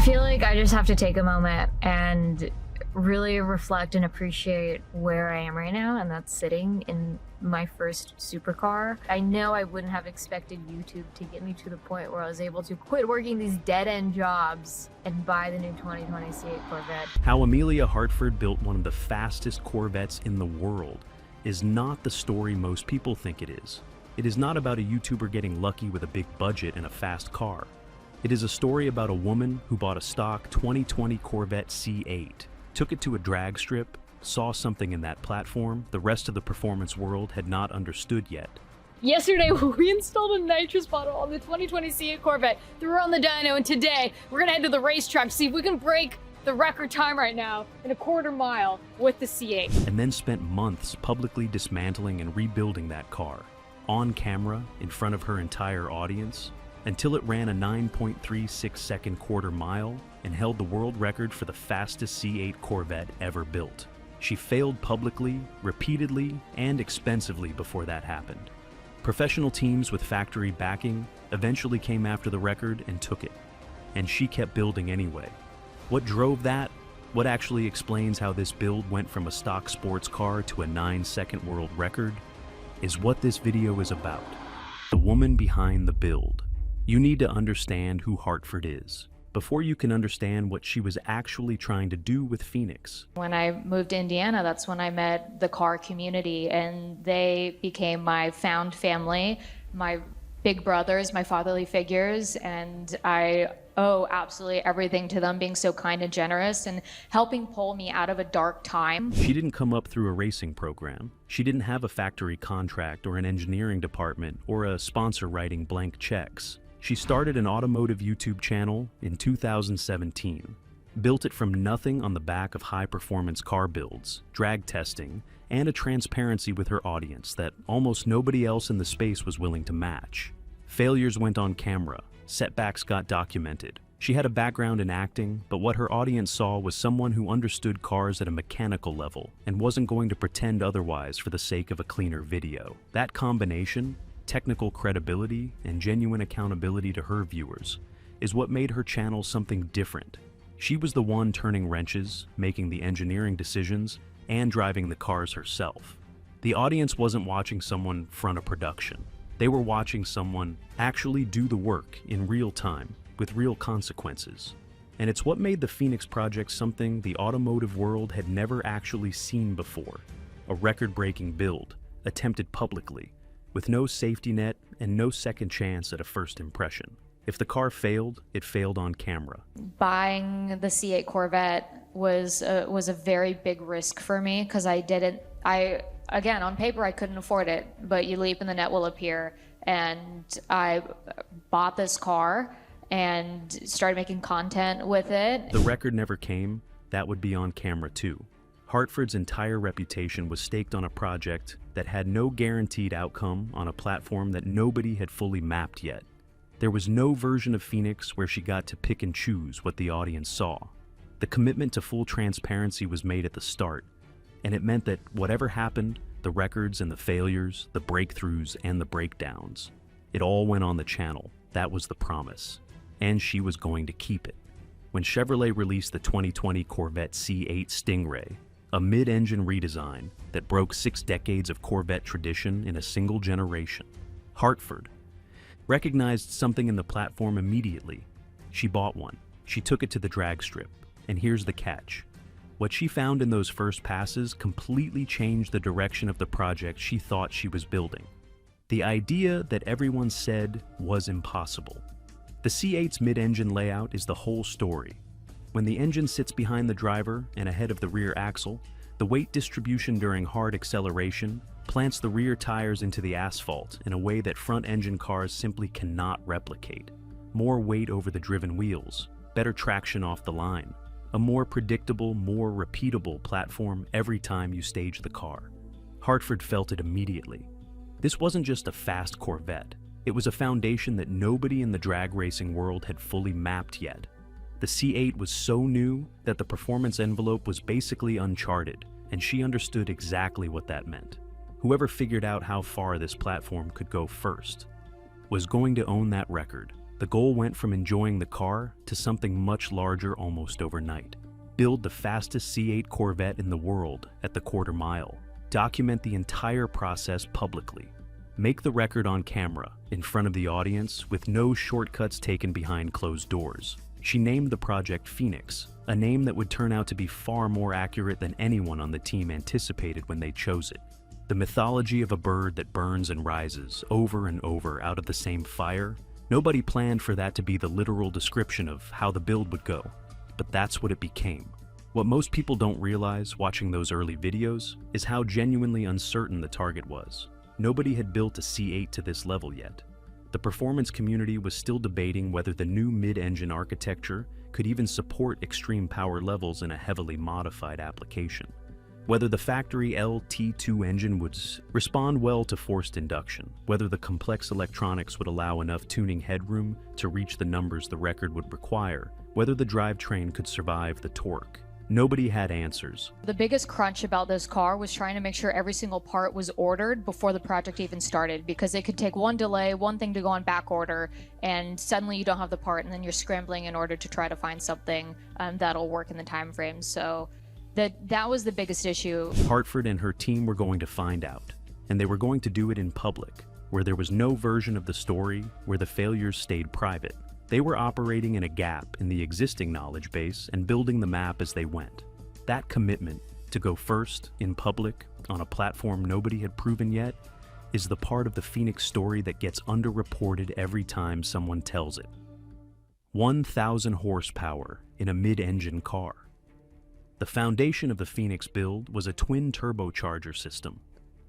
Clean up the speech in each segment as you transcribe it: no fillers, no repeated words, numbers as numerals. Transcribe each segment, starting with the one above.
feel like I just have to take a moment and really reflect and appreciate where I am right now, and that's sitting in my first supercar. I know I wouldn't have expected YouTube to get me to the point where I was able to quit working these dead-end jobs and buy the new 2020 C8 Corvette. How Emelia Hartford built one of the fastest Corvettes in the world is not the story most people think it is. It is not about a YouTuber getting lucky with a big budget and a fast car. It is a story about a woman who bought a stock 2020 Corvette C8, took it to a drag strip, saw something in that platform the rest of the performance world had not understood yet. Yesterday, we installed a nitrous bottle on the 2020 C8 Corvette, threw it on the dyno, and today we're gonna head to the racetrack to see if we can break the record time right now in a quarter mile with the C8. And then spent months publicly dismantling and rebuilding that car, on camera, in front of her entire audience, until it ran a 9.36 second quarter mile and held the world record for the fastest C8 Corvette ever built. She failed publicly, repeatedly, and expensively before that happened. Professional teams with factory backing eventually came after the record and took it. And she kept building anyway. What drove that? What actually explains how this build went from a stock sports car to a 9-second world record? Is what this video is about. The woman behind the build. You need to understand who Hartford is before you can understand what she was actually trying to do with Phoenix. When I moved to Indiana, that's when I met the car community, and they became my found family, my big brothers, my fatherly figures, and I owe absolutely everything to them being so kind and generous and helping pull me out of a dark time. She didn't come up through a racing program. She didn't have a factory contract or an engineering department or a sponsor writing blank checks. She started an automotive YouTube channel in 2017, built it from nothing on the back of high-performance car builds, drag testing, and a transparency with her audience that almost nobody else in the space was willing to match. Failures went on camera, setbacks got documented. She had a background in acting, but what her audience saw was someone who understood cars at a mechanical level and wasn't going to pretend otherwise for the sake of a cleaner video. That combination, technical credibility and genuine accountability to her viewers, is what made her channel something different. She was the one turning wrenches, making the engineering decisions, and driving the cars herself. The audience wasn't watching someone front a production. They were watching someone actually do the work in real time, with real consequences. And it's what made the Phoenix Project something the automotive world had never actually seen before. A record-breaking build, attempted publicly, with no safety net and no second chance at a first impression. If the car failed, it failed on camera. Buying the C8 Corvette was a very big risk for me because again, on paper, I couldn't afford it, but you leap and the net will appear. And I bought this car and started making content with it. The record never came. That would be on camera too. Hartford's entire reputation was staked on a project that had no guaranteed outcome on a platform that nobody had fully mapped yet. There was no version of Phoenix where she got to pick and choose what the audience saw. The commitment to full transparency was made at the start, and it meant that whatever happened, the records and the failures, the breakthroughs and the breakdowns, it all went on the channel. That was the promise, and she was going to keep it. When Chevrolet released the 2020 Corvette C8 Stingray, a mid-engine redesign that broke 6 decades of Corvette tradition in a single generation, Hartford recognized something in the platform immediately. She bought one. She took it to the drag strip. And here's the catch. What she found in those first passes completely changed the direction of the project she thought she was building. The idea that everyone said was impossible. The C8's mid-engine layout is the whole story. When the engine sits behind the driver and ahead of the rear axle, the weight distribution during hard acceleration plants the rear tires into the asphalt in a way that front-engine cars simply cannot replicate. More weight over the driven wheels, better traction off the line, a more predictable, more repeatable platform every time you stage the car. Hartford felt it immediately. This wasn't just a fast Corvette. It was a foundation that nobody in the drag racing world had fully mapped yet. The C8 was so new that the performance envelope was basically uncharted, and she understood exactly what that meant. Whoever figured out how far this platform could go first was going to own that record The goal went from enjoying the car to something much larger almost overnight. Build the fastest C8 Corvette in the world at the quarter mile. Document the entire process publicly. Make the record on camera, in front of the audience, with no shortcuts taken behind closed doors. She named the project Phoenix, a name that would turn out to be far more accurate than anyone on the team anticipated when they chose it. The mythology of a bird that burns and rises over and over out of the same fire, nobody planned for that to be the literal description of how the build would go, but that's what it became. What most people don't realize watching those early videos is how genuinely uncertain the target was. Nobody had built a C8 to this level yet. The performance community was still debating whether the new mid-engine architecture could even support extreme power levels in a heavily modified application. Whether the factory LT2 engine would respond well to forced induction, whether the complex electronics would allow enough tuning headroom to reach the numbers the record would require, whether the drivetrain could survive the torque. Nobody had answers. The biggest crunch about this car was trying to make sure every single part was ordered before the project even started, because it could take one delay, one thing to go on back order, and suddenly you don't have the part, and then you're scrambling in order to try to find something that'll work in the time frame. So that was the biggest issue. Hartford and her team were going to find out, and they were going to do it in public, where there was no version of the story, where the failures stayed private. They were operating in a gap in the existing knowledge base and building the map as they went. That commitment to go first, in public, on a platform nobody had proven yet, is the part of the Phoenix story that gets underreported every time someone tells it. 1,000 horsepower in a mid-engine car. The foundation of the Phoenix build was a twin turbocharger system.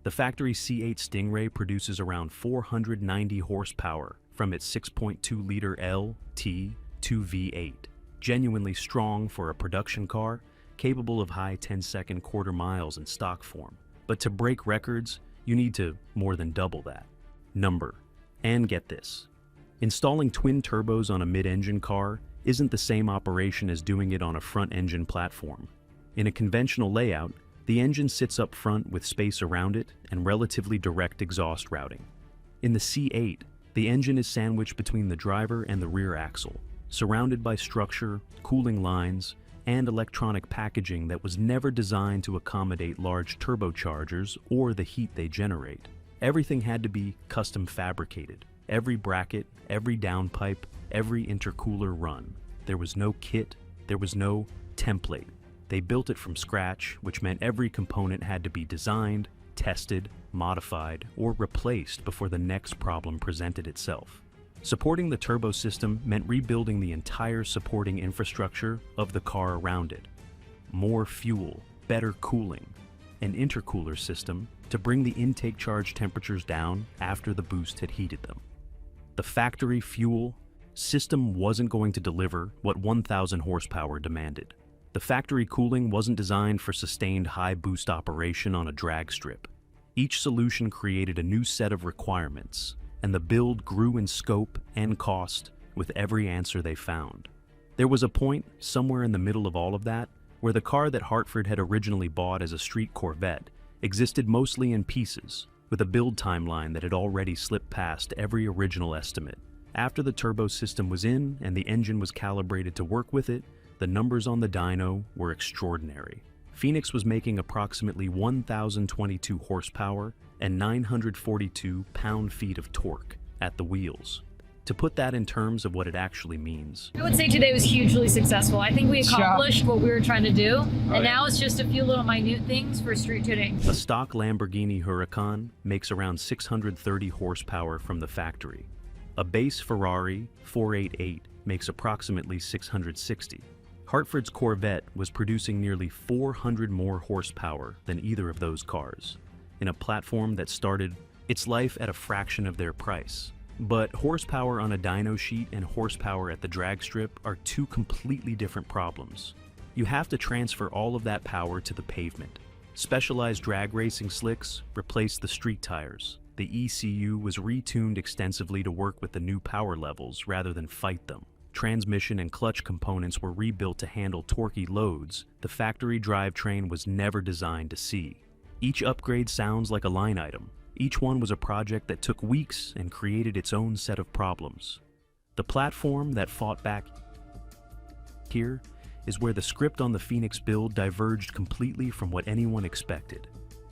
The factory C8 Stingray produces around 490 horsepower from its 6.2-liter LT2 V8, genuinely strong for a production car, capable of high 10-second quarter miles in stock form. But to break records, you need to more than double that number. And get this, installing twin turbos on a mid-engine car isn't the same operation as doing it on a front-engine platform. In a conventional layout, the engine sits up front with space around it and relatively direct exhaust routing. In the C8, the engine is sandwiched between the driver and the rear axle, surrounded by structure, cooling lines, and electronic packaging that was never designed to accommodate large turbochargers or the heat they generate. Everything had to be custom fabricated. Every bracket, every downpipe, every intercooler run. There was no kit, there was no template. They built it from scratch, which meant every component had to be designed, tested, modified, or replaced before the next problem presented itself. Supporting the turbo system meant rebuilding the entire supporting infrastructure of the car around it. More fuel, better cooling, an intercooler system to bring the intake charge temperatures down after the boost had heated them. The factory fuel system wasn't going to deliver what 1,000 horsepower demanded. The factory cooling wasn't designed for sustained high boost operation on a drag strip. Each solution created a new set of requirements, and the build grew in scope and cost with every answer they found. There was a point, somewhere in the middle of all of that, where the car that Hartford had originally bought as a street Corvette existed mostly in pieces, with a build timeline that had already slipped past every original estimate. After the turbo system was in and the engine was calibrated to work with it, the numbers on the dyno were extraordinary. Phoenix was making approximately 1,022 horsepower and 942 pound-feet of torque at the wheels. To put that in terms of what it actually means, I would say today was hugely successful. I think we accomplished what we were trying to do, and now it's just a few little minute things for street tuning. A stock Lamborghini Huracan makes around 630 horsepower from the factory. A base Ferrari 488 makes approximately 660. Hartford's Corvette was producing nearly 400 more horsepower than either of those cars, in a platform that started its life at a fraction of their price. But horsepower on a dyno sheet and horsepower at the drag strip are two completely different problems. You have to transfer all of that power to the pavement. Specialized drag racing slicks replaced the street tires. The ECU was retuned extensively to work with the new power levels rather than fight them. Transmission and clutch components were rebuilt to handle torquey loads the factory drivetrain was never designed to see. Each upgrade sounds like a line item. Each one was a project that took weeks and created its own set of problems. The platform that fought back here is where the script on the Phoenix build diverged completely from what anyone expected.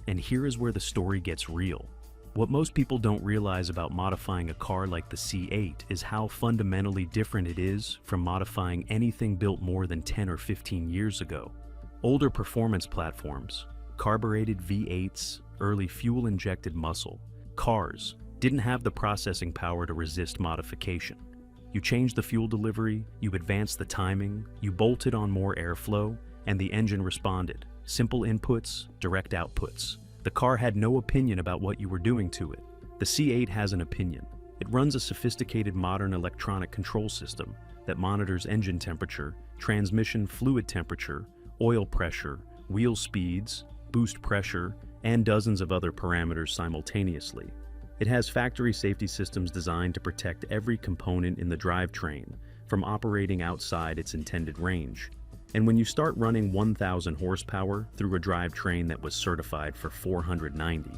And here is where the story gets real. What most people don't realize about modifying a car like the C8 is how fundamentally different it is from modifying anything built more than 10 or 15 years ago. Older performance platforms, carbureted V8s, early fuel-injected muscle, cars didn't have the processing power to resist modification. You changed the fuel delivery, you advanced the timing, you bolted on more airflow, and the engine responded. Simple inputs, direct outputs. The car had no opinion about what you were doing to it. The C8 has an opinion. It runs a sophisticated modern electronic control system that monitors engine temperature, transmission fluid temperature, oil pressure, wheel speeds, boost pressure, and dozens of other parameters simultaneously. It has factory safety systems designed to protect every component in the drivetrain from operating outside its intended range. And when you start running 1,000 horsepower through a drivetrain that was certified for 490,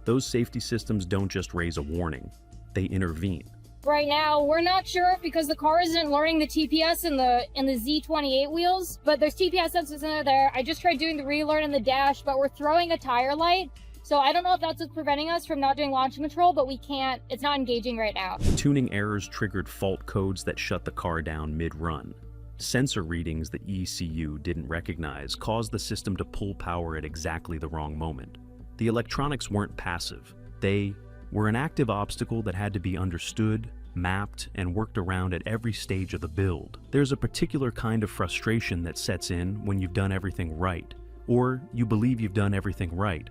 those safety systems don't just raise a warning, they intervene. Right now, we're not sure because the car isn't learning the TPS in the Z28 wheels, but there's TPS sensors in there. I just tried doing the relearn in the dash, but we're throwing a tire light. So I don't know if that's what's preventing us from not doing launch control, but we can't, it's not engaging right now. Tuning errors triggered fault codes that shut the car down mid-run. Sensor readings the ECU didn't recognize caused the system to pull power at exactly the wrong moment. The electronics weren't passive. They were an active obstacle that had to be understood, mapped, and worked around at every stage of the build. There's a particular kind of frustration that sets in when you've done everything right, or you believe you've done everything right,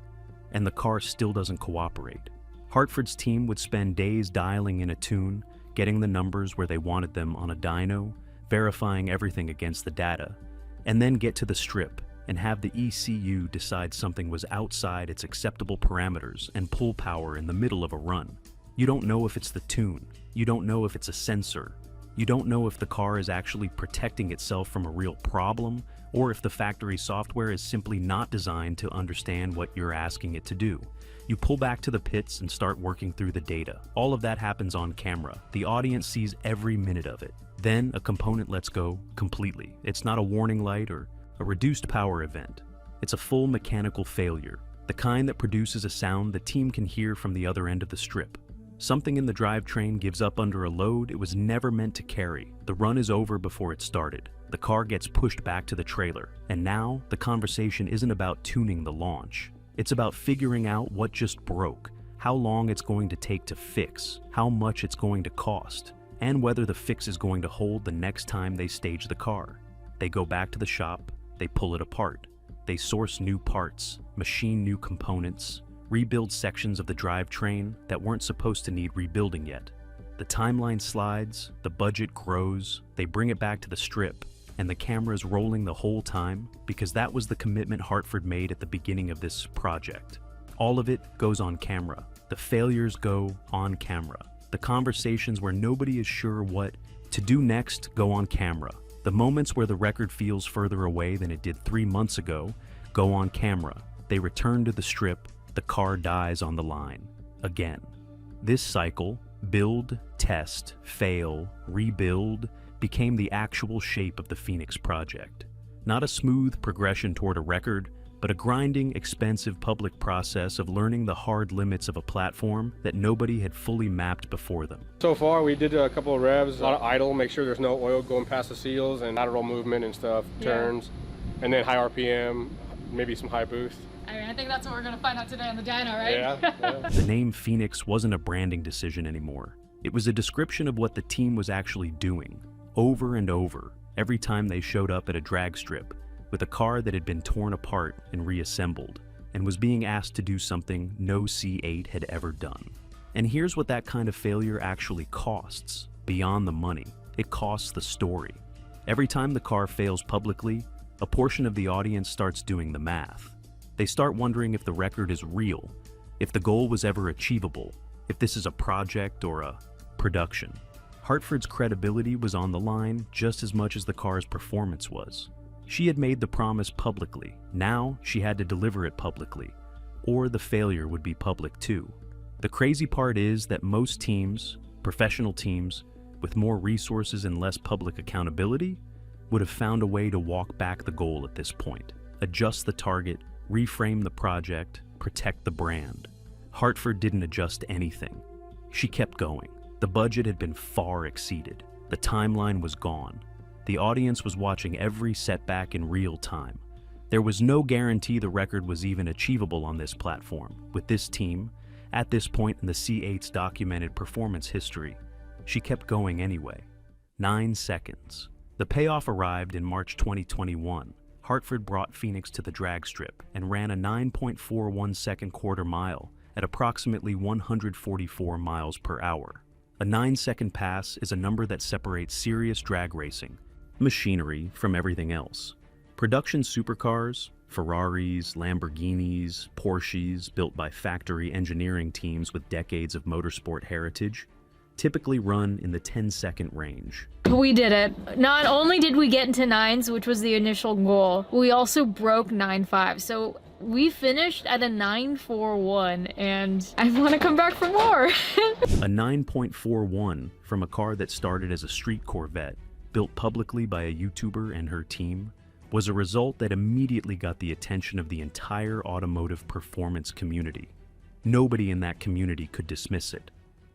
and the car still doesn't cooperate. Hartford's team would spend days dialing in a tune, getting the numbers where they wanted them on a dyno, verifying everything against the data, and then get to the strip and have the ECU decide something was outside its acceptable parameters and pull power in the middle of a run. You don't know if it's the tune, you don't know if it's a sensor, you don't know if the car is actually protecting itself from a real problem, or if the factory software is simply not designed to understand what you're asking it to do. You pull back to the pits and start working through the data. All of that happens on camera. The audience sees every minute of it. Then a component lets go completely. It's not a warning light or a reduced power event. It's a full mechanical failure, the kind that produces a sound the team can hear from the other end of the strip. Something in the drivetrain gives up under a load it was never meant to carry. The run is over before it started. The car gets pushed back to the trailer. And now, the conversation isn't about tuning the launch. It's about figuring out what just broke, how long it's going to take to fix, how much it's going to cost, and whether the fix is going to hold the next time they stage the car. They go back to the shop, they pull it apart. They source new parts, machine new components, rebuild sections of the drivetrain that weren't supposed to need rebuilding yet. The timeline slides, the budget grows, they bring it back to the strip, and the camera's rolling the whole time because that was the commitment Hartford made at the beginning of this project. All of it goes on camera. The failures go on camera. The conversations where nobody is sure what to do next go on camera. The moments where the record feels further away than it did 3 months ago go on camera. They return to the strip. The car dies on the line. Again. This cycle, build, test, fail, rebuild, became the actual shape of the Phoenix project. Not a smooth progression toward a record, but a grinding, expensive public process of learning the hard limits of a platform that nobody had fully mapped before them. So far, we did a couple of revs, a lot of idle, make sure there's no oil going past the seals, and lateral movement and stuff, turns, and then high RPM, maybe some high boost. I mean, I think that's what we're gonna find out today on the dyno, right? Yeah. The name Phoenix wasn't a branding decision anymore. It was a description of what the team was actually doing, over and over, every time they showed up at a drag strip, with a car that had been torn apart and reassembled, and was being asked to do something no C8 had ever done. And here's what that kind of failure actually costs. Beyond the money, it costs the story. Every time the car fails publicly, a portion of the audience starts doing the math. They start wondering if the record is real, if the goal was ever achievable, if this is a project or a production. Hartford's credibility was on the line just as much as the car's performance was. She had made the promise publicly. Now she had to deliver it publicly, or the failure would be public too. The crazy part is that most teams, professional teams, with more resources and less public accountability, would have found a way to walk back the goal at this point, adjust the target, reframe the project, protect the brand. Hartford didn't adjust anything. She kept going. The budget had been far exceeded. The timeline was gone. The audience was watching every setback in real time. There was no guarantee the record was even achievable on this platform. With this team, at this point in the C8's documented performance history, she kept going anyway. 9 seconds. The payoff arrived in March 2021. Hartford brought Phoenix to the drag strip and ran a 9.41 second quarter mile at approximately 144 miles per hour. A 9-second pass is a number that separates serious drag racing, machinery, from everything else. Production supercars, Ferraris, Lamborghinis, Porsches, built by factory engineering teams with decades of motorsport heritage, typically run in the 10-second range. We did it. Not only did we get into 9s, which was the initial goal, we also broke 9.5. So we finished at a 9.41, and I want to come back for more. A 9.41 from a car that started as a street Corvette, built publicly by a YouTuber and her team, was a result that immediately got the attention of the entire automotive performance community. Nobody in that community could dismiss it.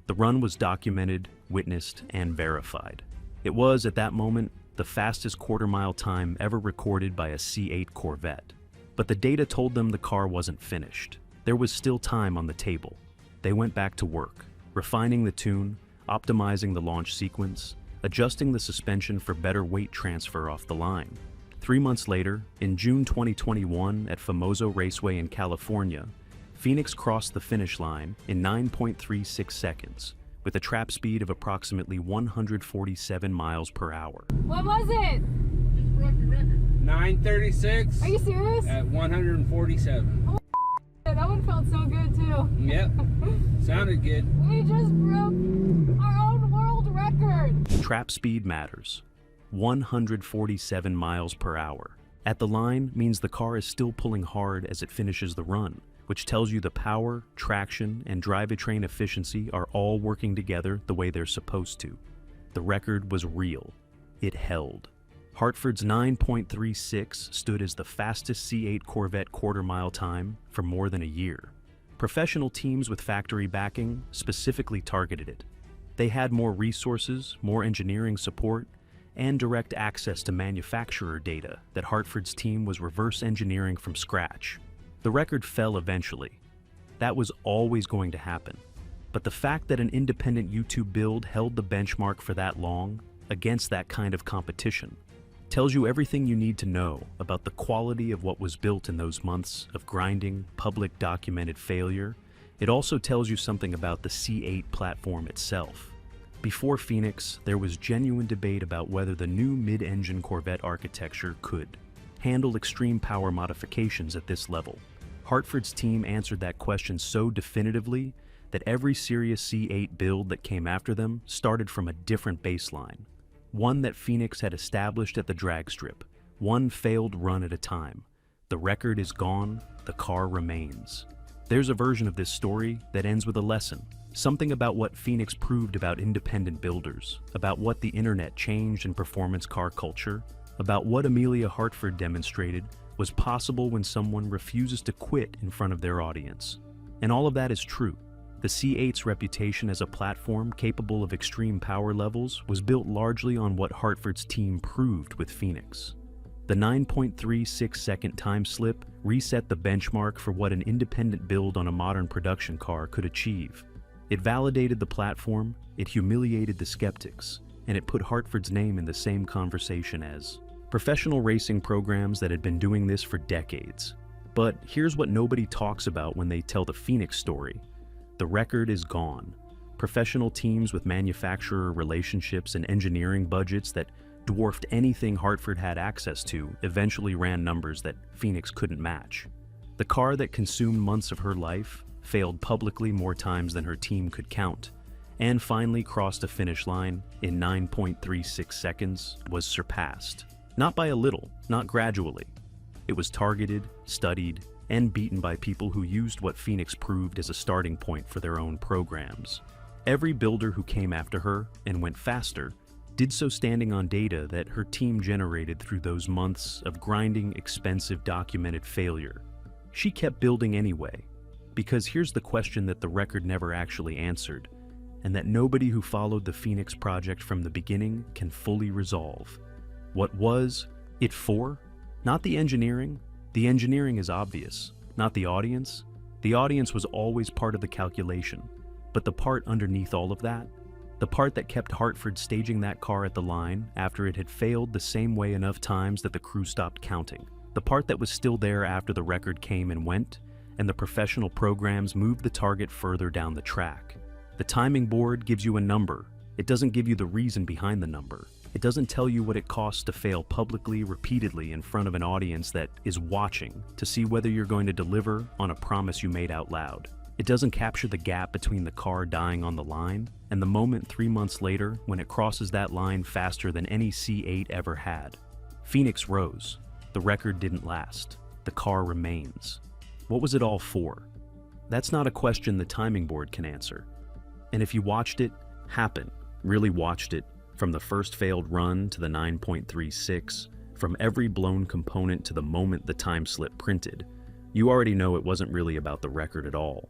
The run was documented, witnessed, and verified. It was, at that moment, the fastest quarter-mile time ever recorded by a C8 Corvette. But the data told them the car wasn't finished. There was still time on the table. They went back to work, refining the tune, optimizing the launch sequence, adjusting the suspension for better weight transfer off the line. 3 months later, in June 2021 at Famoso Raceway in California, Phoenix crossed the finish line in 9.36 seconds, with a trap speed of approximately 147 miles per hour. What was it? 9:36. Are you serious? At 147. That one felt so good too. Yep. Sounded good. We just broke our own world record. Trap speed matters. 147 miles per hour. At the line means the car is still pulling hard as it finishes the run, which tells you the power, traction, and drivetrain efficiency are all working together the way they're supposed to. The record was real. It held. Hartford's 9.36 stood as the fastest C8 Corvette quarter-mile time for more than a year. Professional teams with factory backing specifically targeted it. They had more resources, more engineering support, and direct access to manufacturer data that Hartford's team was reverse engineering from scratch. The record fell eventually. That was always going to happen. But the fact that an independent YouTube build held the benchmark for that long, against that kind of competition, tells you everything you need to know about the quality of what was built in those months of grinding, public documented failure. It also tells you something about the C8 platform itself. Before Phoenix, there was genuine debate about whether the new mid-engine Corvette architecture could handle extreme power modifications at this level. Hartford's team answered that question so definitively that every serious C8 build that came after them started from a different baseline, one that Phoenix had established at the drag strip, one failed run at a time. The record is gone, the car remains. There's a version of this story that ends with a lesson. Something about what Phoenix proved about independent builders, about what the internet changed in performance car culture, about what Emelia Hartford demonstrated was possible when someone refuses to quit in front of their audience. And all of that is true. The C8's reputation as a platform capable of extreme power levels was built largely on what Hartford's team proved with Phoenix. The 9.36 second time slip reset the benchmark for what an independent build on a modern production car could achieve. It validated the platform, it humiliated the skeptics, and it put Hartford's name in the same conversation as professional racing programs that had been doing this for decades. But here's what nobody talks about when they tell the Phoenix story. The record is gone. Professional teams with manufacturer relationships and engineering budgets that dwarfed anything Hartford had access to eventually ran numbers that Phoenix couldn't match. The car that consumed months of her life failed publicly more times than her team could count, and finally crossed a finish line in 9.36 seconds, was surpassed. Not by a little, not gradually. It was targeted, studied, and beaten by people who used what Phoenix proved as a starting point for their own programs. Every builder who came after her and went faster did so standing on data that her team generated through those months of grinding, expensive, documented failure. She kept building anyway, because here's the question that the record never actually answered, and that nobody who followed the Phoenix project from the beginning can fully resolve. What was it for? Not the engineering. The engineering is obvious. Not the audience. The audience was always part of the calculation. But the part underneath all of that, the part that kept Hartford staging that car at the line after it had failed the same way enough times that the crew stopped counting, the part that was still there after the record came and went, and the professional programs moved the target further down the track. The timing board gives you a number. It doesn't give you the reason behind the number. It doesn't tell you what it costs to fail publicly, repeatedly in front of an audience that is watching to see whether you're going to deliver on a promise you made out loud. It doesn't capture the gap between the car dying on the line and the moment 3 months later when it crosses that line faster than any C8 ever had. Phoenix rose. The record didn't last. The car remains. What was it all for? That's not a question the timing board can answer. And if you watched it happen, really watched it, from the first failed run to the 9.36, from every blown component to the moment the time slip printed, you already know it wasn't really about the record at all.